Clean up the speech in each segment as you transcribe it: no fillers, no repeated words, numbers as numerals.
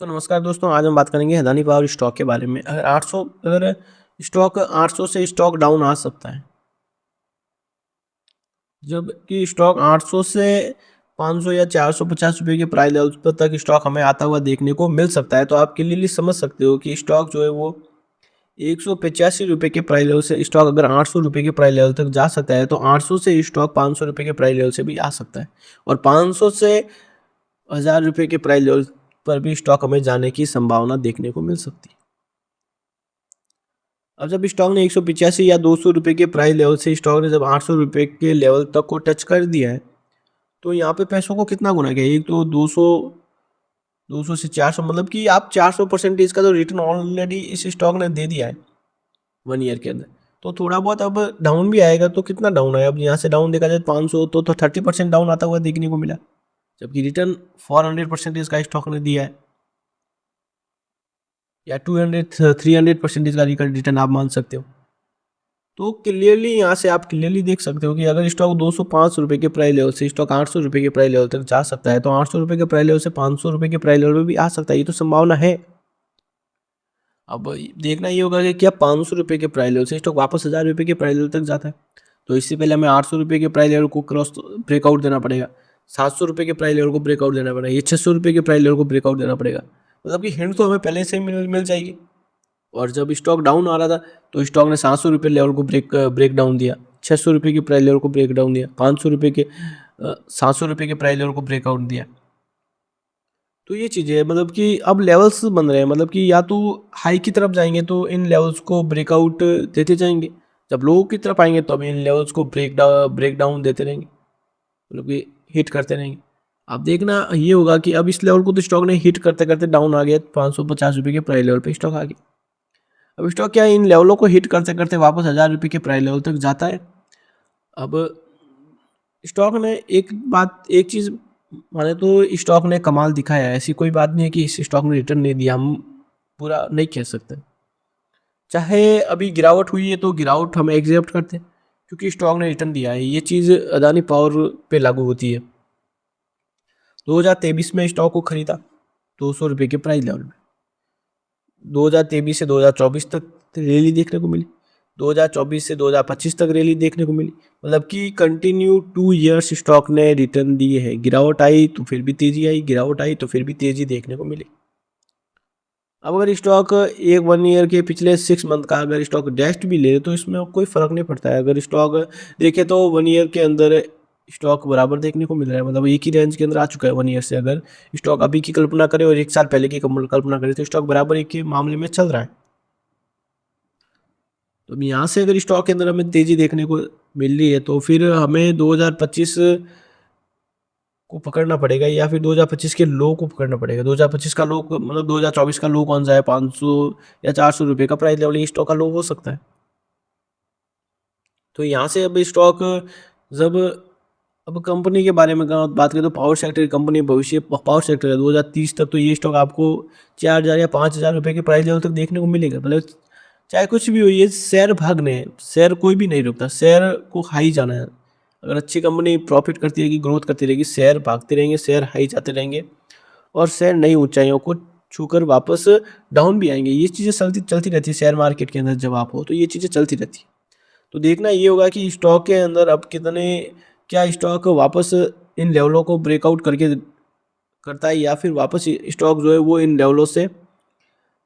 नमस्कार दोस्तों, आज हम बात करेंगे अदानी पावर स्टॉक के बारे में। अगर स्टॉक 800 से स्टॉक डाउन आ सकता है, जबकि स्टॉक 800 से 500 या 450 रुपए के प्राइस लेवल पर तक स्टॉक हमें आता हुआ देखने को मिल सकता है। तो आप क्लियरली समझ सकते हो कि स्टॉक जो है वो 185 रुपए के प्राइस लेवल से स्टॉक अगर 800 रुपए के प्राइस लेवल तक जा सकता है, तो 800 से स्टॉक 500 रुपए के प्राइस लेवल से भी आ सकता है, और 500 से 1000 रुपए के प्राइस लेवल पर भी स्टॉक हमें जाने की संभावना देखने को मिल सकती है। अब जब स्टॉक ने 185 या 200 रुपए के प्राइस लेवल से स्टॉक ने जब 800 रुपए के लेवल तक को टच कर दिया है, तो यहाँ पे पैसों को कितना गुना किया? एक तो 200 से 400, मतलब कि आप 400% का तो रिटर्न ऑलरेडी इस स्टॉक ने दे दिया है 1 ईयर के अंदर। तो थोड़ा बहुत अब डाउन भी आएगा, तो कितना डाउन आया? अब यहाँ से डाउन देखा जाए 500, तो 30% डाउन आता हुआ देखने को मिला, जबकि रिटर्न 400% का स्टॉक ने दिया है, या 300% का रिटर्न आप मान सकते हो। तो क्लियरली यहाँ से आप क्लियरली देख सकते हो कि अगर स्टॉक 205 रुपये के प्राइस लेवल से स्टॉक 800 रुपये के प्राइस लेवल तक जा सकता है, तो 800 रुपये के प्राइस लेवल से 500 रुपये के प्राइस लेवल में भी आ सकता है। ये तो संभावना है। अब देखना ये होगा कि क्या 500 रुपये के प्राइस लेवल से स्टॉक वापस 1000 रुपये के प्राइस लेवल तक जाता है, तो इससे पहले हमें 800 रुपये के प्राइस लेवल को क्रॉस ब्रेकआउट देना पड़ेगा, 700 रुपये के प्राइस लेवल को ब्रेकआउट देना पड़ेगा, ये 600 रुपये के प्राइस लेवल को ब्रेकआउट देना पड़ेगा। मतलब कि हिंट तो हमें पहले से ही मिल जाएगी। और जब स्टॉक डाउन आ रहा था, तो स्टॉक ने 700 रुपये लेवल को ब्रेक डाउन दिया, 600 रुपये के प्राइस लेवल को ब्रेक डाउन दिया, 500 रुपये के 700 रुपये के प्राइस लेवल को ब्रेकआउट दिया। तो ये चीज़ें है, मतलब कि अब लेवल्स बन रहे हैं, मतलब कि या तो हाई की तरफ जाएंगे तो इन लेवल्स को ब्रेकआउट देते जाएंगे, जब लो की तरफ आएंगे तो अब इन लेवल्स को ब्रेक डाउन देते रहेंगे, मतलब कि हिट करते रहेंगे। अब देखना ये होगा कि अब इस लेवल को तो स्टॉक ने हिट करते करते डाउन आ गया, 550 रुपये के प्राइस लेवल पे स्टॉक आ गया। अब स्टॉक क्या इन लेवलों को हिट करते करते वापस 1000 रुपये के प्राइस लेवल तक जाता है। अब स्टॉक ने एक चीज़ माने तो स्टॉक ने कमाल दिखाया है, ऐसी कोई बात नहीं है कि इस स्टॉक ने रिटर्न नहीं दिया, हम पूरा नहीं कह सकते। चाहे अभी गिरावट हुई है तो गिरावट हम एक्सेप्ट करते हैं, क्योंकि स्टॉक ने रिटर्न दिया है। ये चीज़ अदानी पावर पे लागू होती है। 2023 में स्टॉक को खरीदा 200 रुपये के प्राइस लेवल में, 2023 से 2024 तक रैली देखने को मिली, 2024 से 2025 तक रैली देखने को मिली, मतलब कि कंटिन्यू 2 ईयर्स स्टॉक ने रिटर्न दिए हैं। गिरावट आई तो फिर भी तेजी आई, गिरावट आई तो फिर भी तेजी देखने को मिली। अब अगर स्टॉक 1 ईयर के पिछले 6 मंथ का अगर स्टॉक डेस्ट भी ले तो इसमें कोई फर्क नहीं पड़ता है। अगर स्टॉक देखे तो 1 ईयर के अंदर स्टॉक बराबर देखने को मिल रहा है, मतलब एक ही रेंज के अंदर आ चुका है 1 ईयर से। अगर स्टॉक अभी की कल्पना करें और 1 साल पहले की कल्पना करें, तो स्टॉक बराबर एक के मामले में चल रहा है। तो अब यहाँ से अगर स्टॉक के अंदर हमें तेजी देखने को मिल रही है, तो फिर हमें 2025 को पकड़ना पड़ेगा, या फिर 2025 के लो को पकड़ना पड़ेगा। 2025 का लो मतलब 2024 का लो कौन सा है? 500 या 400 रुपये का प्राइस लेवल स्टॉक का लो हो सकता है। तो यहाँ से अब स्टॉक जब अब कंपनी के बारे में बात करें, तो पावर सेक्टर कंपनी भविष्य पावर सेक्टर है, 2030 तक तो ये स्टॉक आपको 4000 या 5000 रुपये के प्राइस लेवल तक देखने को मिलेगा। मतलब चाहे कुछ भी हो, ये शेयर भागने हैं, शेयर कोई भी नहीं रुकता, शेयर को हाई जाना है। अगर अच्छी कंपनी प्रॉफिट करती रहेगी, ग्रोथ करती रहेगी, शेयर भागते रहेंगे, शेयर हाई जाते रहेंगे, और शेयर नई ऊंचाइयों को छूकर वापस डाउन भी आएंगे। ये चीज़ें चलती रहती है शेयर मार्केट के अंदर। जब आप हो तो ये चीज़ें चलती रहती है। तो देखना ये होगा कि स्टॉक के अंदर अब क्या स्टॉक वापस इन लेवलों को ब्रेकआउट करके करता है, या फिर वापस स्टॉक जो है वो इन लेवलों से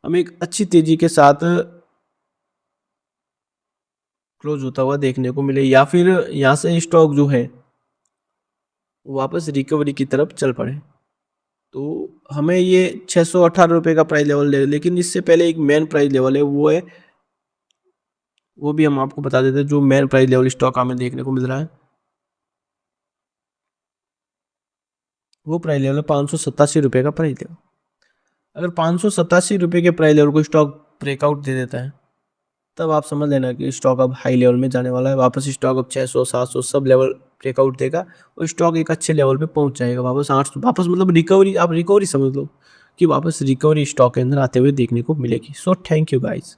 हमें एक अच्छी तेजी के साथ क्लोज होता हुआ देखने को मिले, या फिर यहाँ से स्टॉक जो है वापस रिकवरी की तरफ चल पड़े। तो हमें ये 618 रुपये का प्राइस लेवल लेकिन इससे पहले एक मेन प्राइस लेवल है, वो भी हम आपको बता देते हैं। जो मेन प्राइस लेवल स्टॉक हमें देखने को मिल रहा है, वो प्राइस लेवल है 587 रुपये का प्राइस लेवल। अगर 587 रुपये के प्राइस लेवल को स्टॉक ब्रेकआउट दे देता है, तब आप समझ लेना कि स्टॉक अब हाई लेवल में जाने वाला है। वापस स्टॉक अब 600 700 सब लेवल ब्रेकआउट देगा, और स्टॉक एक अच्छे लेवल पे पहुंच जाएगा, वापस 800, वापस मतलब रिकवरी, आप रिकवरी समझ लो कि वापस रिकवरी स्टॉक के अंदर आते हुए देखने को मिलेगी। So thank you guys.